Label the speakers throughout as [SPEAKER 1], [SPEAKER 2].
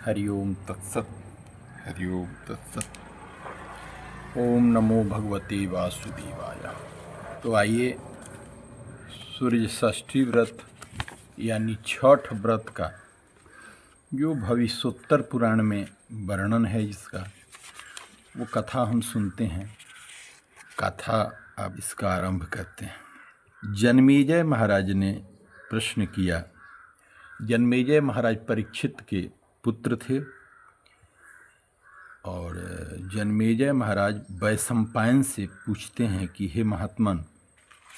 [SPEAKER 1] हरि ओम तत्सत। हरि ओम तत्सत। ओम नमो भगवते वासुदेवाय। तो आइए सूर्य षष्ठी व्रत यानी छठ व्रत का जो भविष्योत्तर पुराण में वर्णन है इसका, वो कथा हम सुनते हैं। कथा अब इसका आरंभ करते हैं। जन्मेजय महाराज ने प्रश्न किया। जन्मेजय महाराज परीक्षित के पुत्र थे और जन्मेजय महाराज वैशंपायन से पूछते हैं कि हे महात्मन,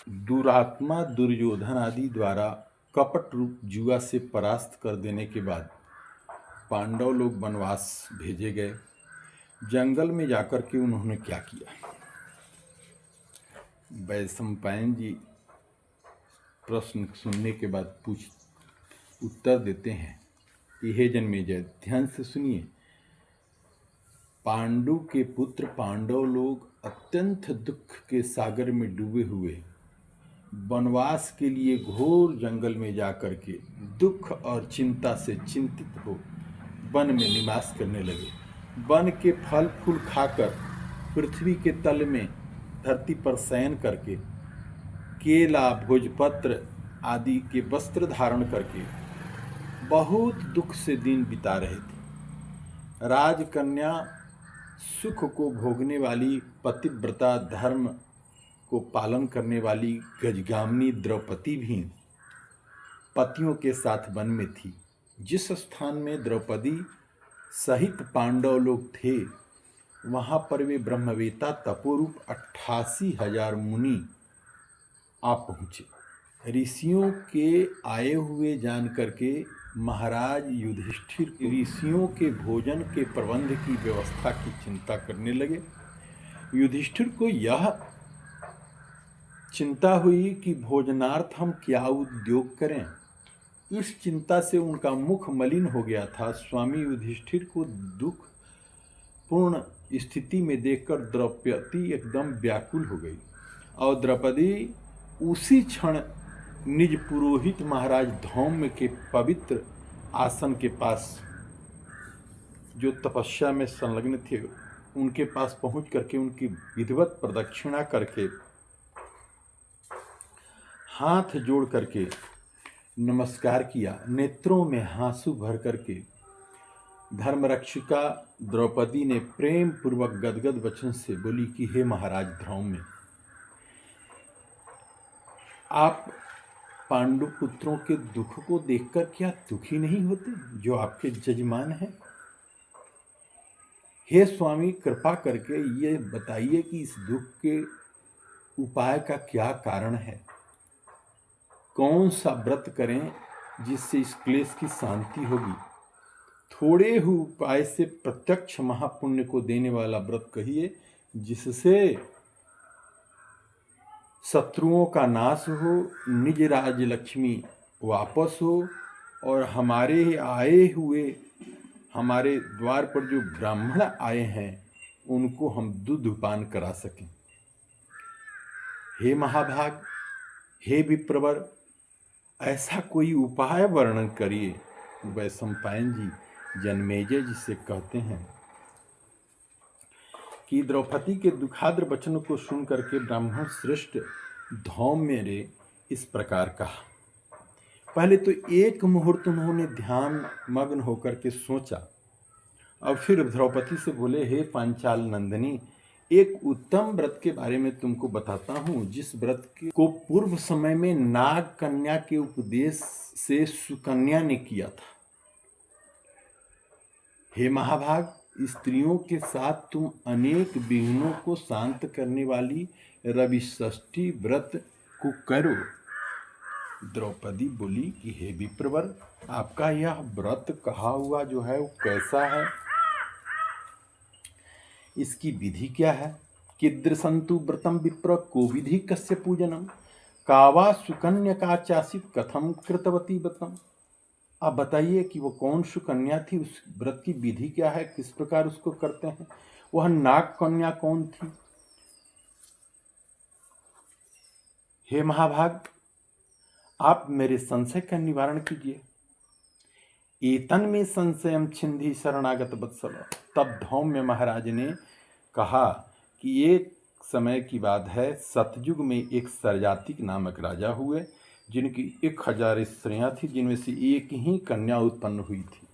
[SPEAKER 1] दुरात्मा दुर्योधन आदि द्वारा कपट रूप जुआ से परास्त कर देने के बाद पांडव लोग वनवास भेजे गए। जंगल में जाकर के उन्होंने क्या किया? वैशंपायन जी प्रश्न सुनने के बाद उत्तर देते हैं कि हे जन्मेजय, ध्यान से सुनिए। पांडु के पुत्र पांडव लोग अत्यंत दुख के सागर में डूबे हुए वनवास के लिए घोर जंगल में जाकर के दुख और चिंता से चिंतित हो वन में निवास करने लगे। वन के फल फूल खाकर पृथ्वी के तल में धरती पर शयन करके केला भोजपत्र आदि के वस्त्र धारण करके बहुत दुख से दिन बिता रहे थे। राजकन्या सुख को भोगने वाली, पतिव्रता धर्म को पालन करने वाली गजगामिनी द्रौपदी भी पतियों के साथ वन में थी। जिस स्थान में द्रौपदी सहित पांडव लोग थे, वहां पर वे ब्रह्मवेता तपोरूप 88,000 मुनि आ पहुंचे। ऋषियों के आए हुए जान करके महाराज युधिष्ठिर ऋषियों के भोजन के प्रबंध की व्यवस्था की चिंता करने लगे। युधिष्ठिर को यह चिंता हुई कि भोजनार्थ हम क्या उद्योग करें। इस चिंता से उनका मुख मलिन हो गया था। स्वामी युधिष्ठिर को दुख पूर्ण स्थिति में देखकर द्रौपदी एकदम व्याकुल हो गई और द्रौपदी उसी क्षण निज पुरोहित महाराज धौम्य के पवित्र आसन के पास, जो तपस्या में संलग्न थे, उनके पास पहुंच करके उनकी विधिवत प्रदक्षिणा करके हाथ जोड़ करके नमस्कार किया। नेत्रों में आंसू भर करके धर्मरक्षिका द्रौपदी ने प्रेम पूर्वक गदगद वचन से बोली कि हे महाराज धौम्य, आप पांडु पुत्रों के दुख को देखकर क्या दुखी नहीं होते, जो आपके जजमान हैं? हे स्वामी, कृपा करके ये बताइए कि इस दुख के उपाय का क्या कारण है। कौन सा व्रत करें जिससे इस क्लेश की शांति होगी। थोड़े ही उपाय से प्रत्यक्ष महापुण्य को देने वाला व्रत कहिए, जिससे शत्रुओं का नाश हो, निज राज्य लक्ष्मी वापस हो और हमारे आए हुए, हमारे द्वार पर जो ब्राह्मण आए हैं उनको हम दूधपान करा सकें। हे महाभाग, हे विप्रवर, ऐसा कोई उपाय वर्णन करिए। वैशंपायन जी जन्मेजय जी से कहते हैं कि द्रौपदी के दुखाद्र वचन को सुन करके ब्राह्मण श्रेष्ठ धौम्य ने इस प्रकार कहा। पहले तो एक मुहूर्त उन्होंने ध्यान मग्न होकर के सोचा और फिर द्रौपदी से बोले, हे पांचाल नंदिनी, एक उत्तम व्रत के बारे में तुमको बताता हूं, जिस व्रत को पूर्व समय में नाग कन्या के उपदेश से सुकन्या ने किया था। हे महाभाग, स्त्रियों के साथ तुम अनेक विघ्नों को शांत करने वाली रवि षष्ठी व्रत को करो। द्रौपदी बोली कि हे विप्रवर, आपका यह व्रत कहा हुआ जो है वो कैसा है, इसकी विधि क्या है। कीदृशंतु व्रतम विप्र को विधि कस्य पूजनम, कावा सुकन्या का चासित कथम कृतवती व्रतम। आप बताइए कि वो कौन सुकन्या थी, उस व्रत की विधि क्या है, किस प्रकार उसको करते हैं। वह नाग कन्या कौन थी। हे महाभाग, आप मेरे संशय का निवारण कीजिए। एतन में संशयम छिंदी शरणागत वत्सल। तब धौम्य महाराज ने कहा कि एक समय की बात है, सतयुग में एक सरजातिक नामक राजा हुए, जिनकी 1000 स्त्रियां थी, जिनमें से एक ही कन्या उत्पन्न हुई थी।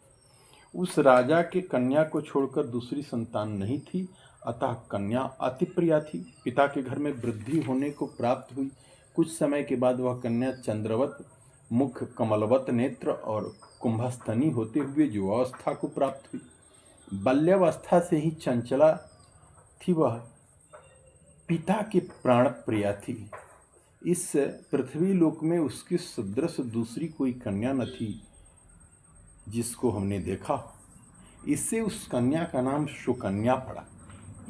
[SPEAKER 1] उस राजा के कन्या को छोड़कर दूसरी संतान नहीं थी, अतः कन्या अति प्रिया थी। पिता के घर में वृद्धि होने को प्राप्त हुई। कुछ समय के बाद वह कन्या चंद्रवत मुख, कमलवत नेत्र और कुंभस्तनी होते हुए युवावस्था को प्राप्त हुई। बाल्यावस्था से ही चंचला थी वह, पिता की प्राण प्रिया थी। इस पृथ्वी लोक में उसके सदृश दूसरी कोई कन्या न थी जिसको हमने देखा। इससे उस कन्या का नाम सुकन्या पड़ा।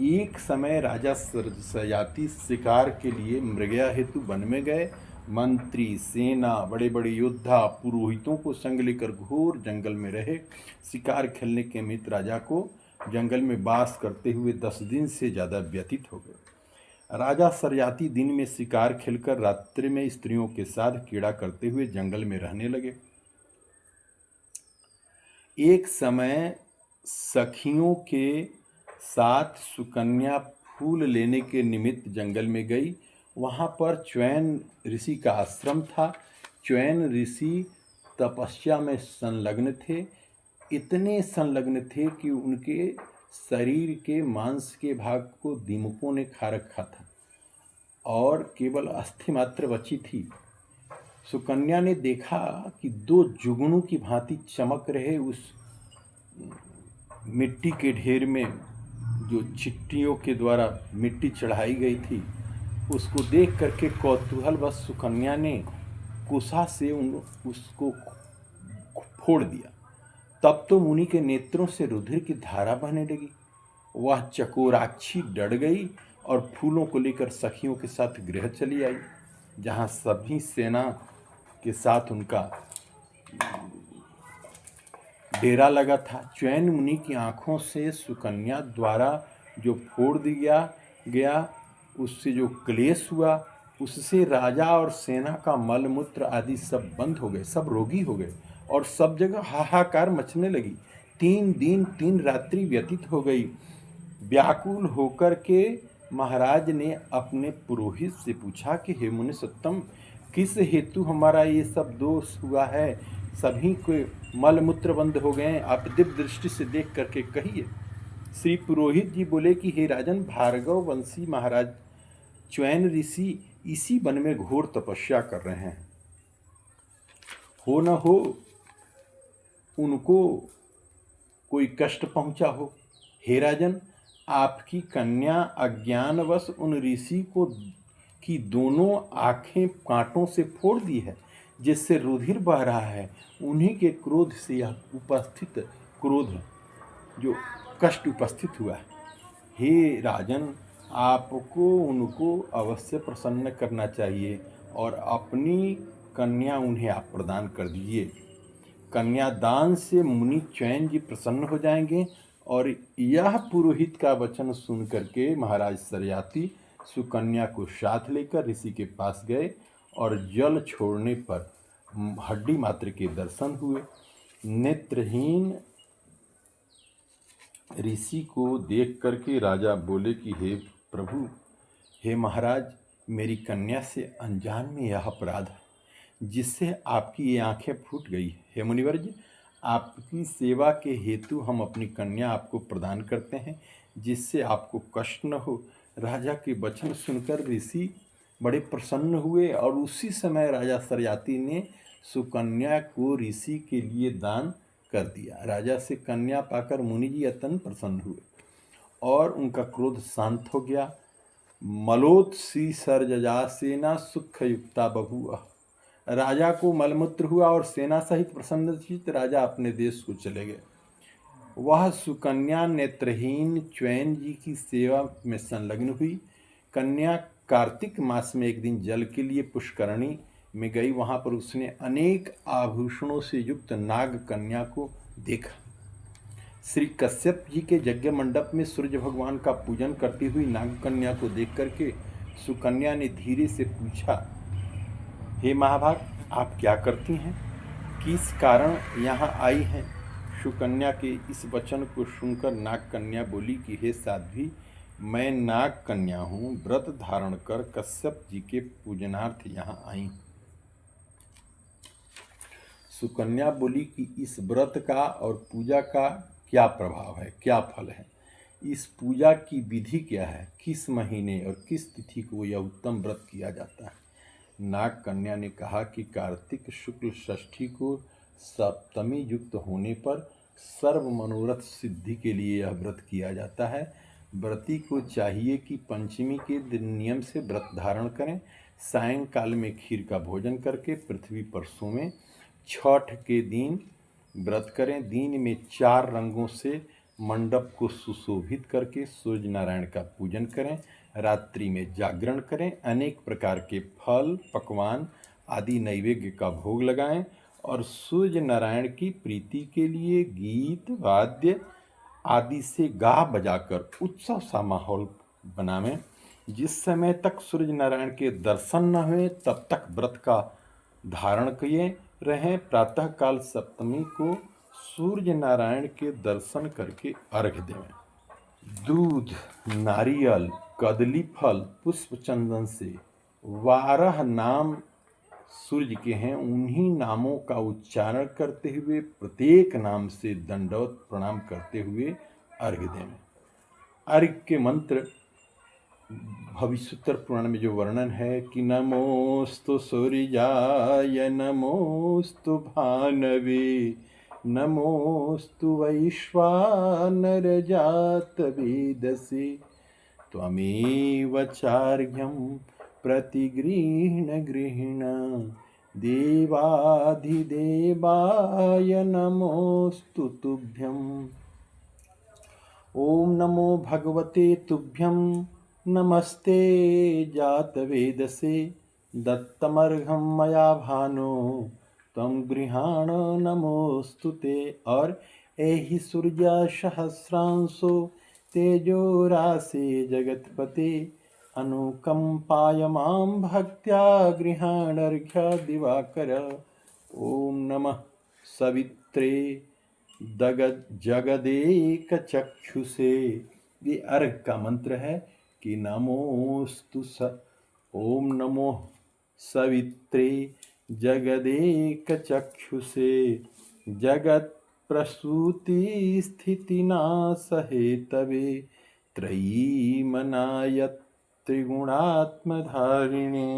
[SPEAKER 1] एक समय राजा सयाति शिकार के लिए मृगया हेतु वन में गए। मंत्री, सेना, बड़े बड़े योद्धा, पुरोहितों को संग लेकर घोर जंगल में रहे। शिकार खेलने के निमित्त राजा को जंगल में वास करते हुए 10 दिन से ज़्यादा व्यतीत हो गए। राजा सयाति दिन में शिकार खेलकर रात्रि में स्त्रियों के साथ क्रीड़ा करते हुए जंगल में रहने लगे। एक समय सखियों के साथ सुकन्या फूल लेने के निमित्त जंगल में गई। वहाँ पर च्वैन ऋषि का आश्रम था। च्वैन ऋषि तपस्या में संलग्न थे। इतने संलग्न थे कि उनके शरीर के मांस के भाग को दीमकों ने खा रखा था और केवल अस्थि मात्र बची थी। सुकन्या ने देखा कि 2 जुगनू की भांति चमक रहे उस मिट्टी के ढेर में, जो चिट्टियों के द्वारा मिट्टी चढ़ाई गई थी, उसको देख करके कौतूहलवश सुकन्या ने कुशा से उसको फोड़ दिया। तब तो मुनि के नेत्रों से रुधिर की धारा बहने लगी। वह चकोराक्षी डर गई और फूलों को लेकर सखियों के साथ गृह चली आई, जहाँ सभी सेना के साथ उनका डेरा लगा था। च्वैन मुनि की आंखों से सुकन्या द्वारा जो फोड़ दिया गया, उससे जो क्लेश हुआ, उससे राजा और सेना का मलमूत्र आदि सब बंद हो गए, सब रोगी हो गए और सब जगह हाहाकार मचने लगी। 3 दिन 3 रात्रि व्यतीत हो गई। व्याकुल होकर के महाराज ने अपने पुरोहित से पूछा कि हे मुनि सत्तम, किस हेतु हमारा ये सब दोष हुआ है? सभी को मलमूत्र बंद हो गए, आप दिव्य दृष्टि से देख करके कहिए। श्री पुरोहित जी बोले कि हे राजन, भार्गव वंशी महाराज च्वैन ऋषि इसी वन में घोर तपस्या कर रहे हैं। हो न हो उनको कोई कष्ट पहुंचा हो। हे राजन, आपकी कन्या अज्ञानवश उन ऋषि को की दोनों आंखें कांटों से फोड़ दी है, जिससे रुधिर बह रहा है। उन्हीं के क्रोध से यह उपस्थित क्रोध जो कष्ट उपस्थित हुआ है। हे राजन, आपको उनको अवश्य प्रसन्न करना चाहिए और अपनी कन्या उन्हें आप प्रदान कर दीजिए। कन्यादान से मुनि च्वैन जी प्रसन्न हो जाएंगे। और यह पुरोहित का वचन सुन करके महाराज सयाति सुकन्या को साथ लेकर ऋषि के पास गए और जल छोड़ने पर हड्डी मात्र के दर्शन हुए। नेत्रहीन ऋषि को देख करके राजा बोले कि हे प्रभु, हे महाराज, मेरी कन्या से अनजान में यह अपराध है जिससे आपकी ये आंखें फूट गई। हे मुनिवर्य, आपकी सेवा के हेतु हम अपनी कन्या आपको प्रदान करते हैं, जिससे आपको कष्ट न हो। राजा के वचन सुनकर ऋषि बड़े प्रसन्न हुए और उसी समय राजा सयाति ने सुकन्या को ऋषि के लिए दान कर दिया। राजा से कन्या पाकर मुनि जी अत्यंत प्रसन्न हुए और उनका क्रोध शांत हो गया। मलोत्सी सर्जजा सेना सुख युक्ता बभूव। राजा को मलमूत्र हुआ और सेना सहित प्रसन्नचित्त राजा अपने देश को चले गए। वह सुकन्या नेत्रहीन च्वैन जी की सेवा में संलग्न हुई। कन्या कार्तिक मास में एक दिन जल के लिए पुष्करणी में गई। वहाँ पर उसने अनेक आभूषणों से युक्त नाग कन्या को देखा। श्री कश्यप जी के यज्ञ मंडप में सूर्य भगवान का पूजन करती हुई नाग कन्या को देख करके सुकन्या ने धीरे से पूछा, हे महाभाग, आप क्या करती हैं? किस कारण यहाँ आई हैं। सुकन्या के इस वचन को सुनकर नाग कन्या बोली कि हे साध्वी, मैं नाग कन्या हूँ, व्रत धारण कर कश्यप जी के पूजनार्थ यहाँ आई हूँ। सुकन्या बोली कि इस व्रत का और पूजा का क्या प्रभाव है, क्या फल है, इस पूजा की विधि क्या है, किस महीने और किस तिथि को यह उत्तम व्रत किया जाता है। नाग कन्या ने कहा कि कार्तिक शुक्ल षष्ठी को सप्तमी युक्त होने पर सर्व मनोरथ सिद्धि के लिए यह व्रत किया जाता है। व्रती को चाहिए कि पंचमी के दिन नियम से व्रत धारण करें, सायंकाल में खीर का भोजन करके पृथ्वी पर सोवें, छठ के दिन व्रत करें, दिन में 4 रंगों से मंडप को सुशोभित करके सूर्य नारायण का पूजन करें, रात्रि में जागरण करें, अनेक प्रकार के फल पकवान आदि नैवेद्य का भोग लगाएं और सूर्य नारायण की प्रीति के लिए गीत वाद्य आदि से गा बजाकर उत्सव सा माहौल बनावें। जिस समय तक सूर्य नारायण के दर्शन न हुए तब तक व्रत का धारण किए रहें। प्रातःकाल सप्तमी को सूर्य नारायण के दर्शन करके अर्घ्य देवें। दूध, नारियल, कदली फल, पुष्प चंदन से 12 नाम सूर्य के हैं, उन्हीं नामों का उच्चारण करते हुए प्रत्येक नाम से दंडवत प्रणाम करते हुए अर्घ्य देवें। अर्घ्य के मंत्र भविष्योत्तर पुराण में जो वर्णन है कि नमोस्तु सूर्याय नमोस्तु भानवे नमोस्तु वैश्वानर जात वेदसे त्वमेव चार्घ्यं प्रतिगृह्ण गृह्ण देवाधिदेवाय नमोस्तु तुभ्यम्। ओम नमो भगवते तुभ्यं नमस्ते जातवेदसे दत्तमर्घं मया भानो त्वं गृहाण नमोस्तुते। और एहि सूर्य सहस्रांशो तेजो राशे जगत्पते अनुकंपाय मां भक्त्या गृहाणर्घ्य दिवाकर। ओम नमः सवित्रे जगदेक चक्षुषे। ये अर्घ का मंत्र है कि नमोस्तु ओम नमो सवित्रे जगदेक चक्षुषे जगत प्रसूति स्थिति नाश हेतवे त्रयीमनाय त्रिगुणात्मधारिणे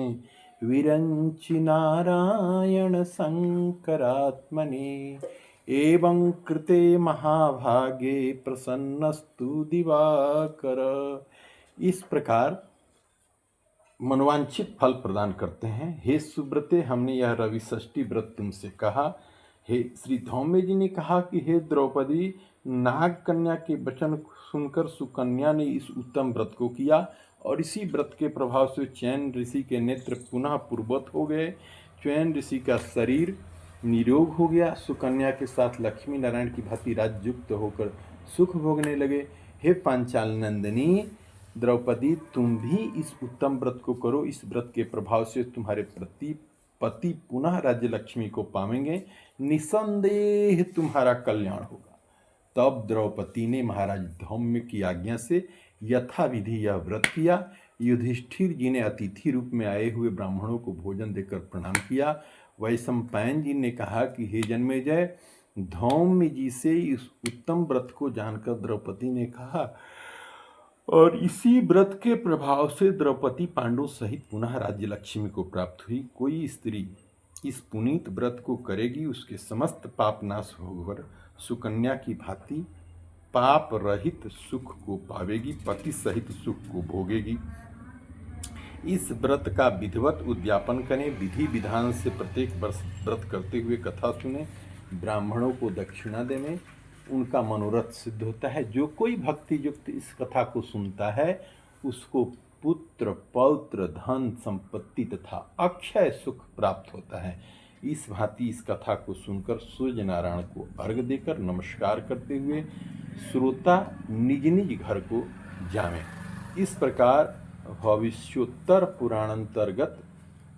[SPEAKER 1] विरंचि नारायण शंकरात्मने एवं कृते महाभागे प्रसन्नस्तु दिवाकर। इस प्रकार मनोवांछित फल प्रदान करते हैं। हे सुब्रते, हमने यह रवि षष्ठी व्रत तुमसे कहा। हे श्री धौम्य जी ने कहा कि हे द्रौपदी, नाग कन्या के वचन सुनकर सुकन्या ने इस उत्तम व्रत को किया और इसी व्रत के प्रभाव से चैन ऋषि के नेत्र पुनः पूर्ववत हो गए। चैन ऋषि का शरीर निरोग हो गया। सुकन्या के साथ लक्ष्मी नारायण की भांति राज्युक्त होकर सुख भोगने लगे। हे पांचाल नंदिनी द्रौपदी, तुम भी इस उत्तम व्रत को करो। इस व्रत के प्रभाव से तुम्हारे पति पुनः राज्य लक्ष्मी को पावेंगे, निसंदेह तुम्हारा कल्याण होगा। तब द्रौपदी ने महाराज धौम्य की आज्ञा से यथाविधि यह व्रत किया। युधिष्ठिर जी ने अतिथि रूप में आए हुए ब्राह्मणों को भोजन देकर प्रणाम किया। वैशंपायन जी ने कहा कि हे जन्मेजय, धौम्य जी से इस उत्तम व्रत को जानकर द्रौपदी ने कहा और इसी व्रत के प्रभाव से द्रौपदी पांडु सहित पुनः राज्य लक्ष्मी को प्राप्त हुई। कोई स्त्री इस पुनीत व्रत को करेगी, उसके समस्त पाप नाश होकर सुकन्या की भांति पाप रहित सुख को पावेगी, पति सहित सुख को भोगेगी। इस व्रत का विधिवत उद्यापन करें, विधि विधान से प्रत्येक वर्ष व्रत करते हुए कथा सुने, ब्राह्मणों को दक्षिणा देवें, उनका मनोरथ सिद्ध होता है। जो कोई भक्ति युक्त इस कथा को सुनता है उसको पुत्र पौत्र धन संपत्ति तथा अक्षय सुख प्राप्त होता है। इस भांति इस कथा को सुनकर सूर्य नारायण को अर्घ्य देकर नमस्कार करते हुए श्रोता निज निज घर को जावें। इस प्रकार भविष्योत्तर पुराणांतर्गत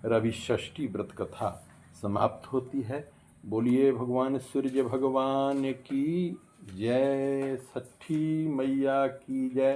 [SPEAKER 1] रवि षष्ठी व्रत कथा समाप्त होती है। बोलिए भगवान सूर्य भगवान की जय, छठी मैया की जय।